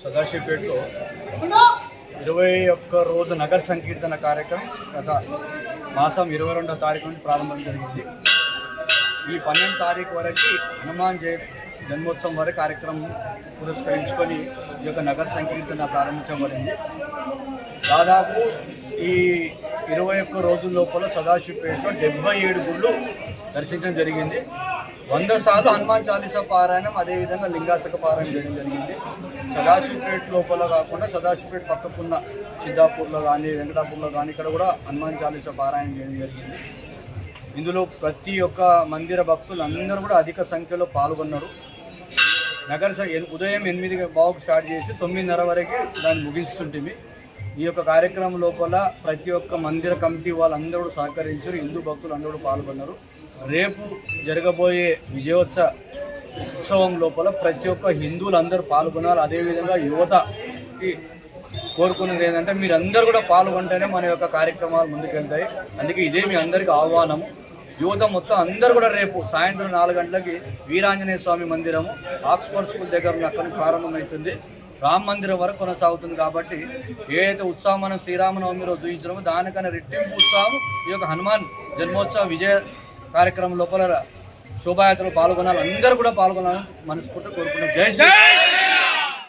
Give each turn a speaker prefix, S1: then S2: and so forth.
S1: సదాశివపేటలో 21 రోజు నగర సంకీర్తన కార్యక్రమం గత మాసం 22వ తారీఖు నుండి ప్రారంభం జరిగింది. ఈ 12వ తారీఖు వరకు హనుమాన్ జన్మోత్సవం వరకు కార్యక్రమం పురస్కరించుకొని ఈ యొక్క నగర సంకీర్తన ప్రారంభించబడింది. దాదాపు ఈ 21 రోజుల లోపల సదాశివపేటలో 77 గుళ్ళు దర్శించడం జరిగింది. 100 సార్లు హనుమాన్ చాలీసా పారాయణం, అదేవిధంగా లింగాసక పారాయణం చేయడం జరిగింది. సదాశివపేట లోపల కాకుండా సదాశివపేట పక్కకున్న సిద్ధాపూర్లో కానీ, వెంకటాపూర్లో కానీ ఇక్కడ కూడా హనుమాన్ చాలీసా పారాయణం చేయడం జరిగింది. ఇందులో ప్రతి ఒక్క మందిర భక్తులు అందరూ కూడా అధిక సంఖ్యలో పాల్గొన్నారు. ఉదయం 8:15 స్టార్ట్ చేసి 9:30 వరకు దాన్ని ముగిస్తుంటుంది. ఈ యొక్క కార్యక్రమం లోపల ప్రతి ఒక్క మందిర కమిటీ వాళ్ళందరూ సహకరించారు. హిందూ భక్తులు అందరూ పాల్గొన్నారు. రేపు జరగబోయే ఉత్సవం లోపల ప్రతి ఒక్క హిందువులు అందరూ పాల్గొనాలి. అదేవిధంగా యువతకి కోరుకున్నది ఏంటంటే మీరందరూ కూడా పాల్గొంటేనే మన యొక్క కార్యక్రమాలు ముందుకెళ్తాయి. అందుకే ఇదే మీ అందరికీ ఆహ్వానము. యువత మొత్తం అందరూ కూడా రేపు సాయంత్రం 4 గంటలకి వీరాంజనేయ స్వామి మందిరము ఆక్స్ఫర్డ్ స్కూల్ దగ్గర అక్కడ ప్రారంభమవుతుంది. రామ మందిరం వరకు కొనసాగుతుంది. కాబట్టి ఏదైతే ఉత్సాహం మనం శ్రీరామనవమి రోజు చూపించినామో దానికన్నా రెట్టింపు ఉత్సాహం ఈ యొక్క హనుమాన్ జన్మోత్సవ విజయ కార్యక్రమం లోపల శోభాయాత్రలో పాల్గొనాలి. అందరూ కూడా పాల్గొనాలని మనస్ఫూర్తిగా కోరుకుంటున్నాం. జై శ్రీ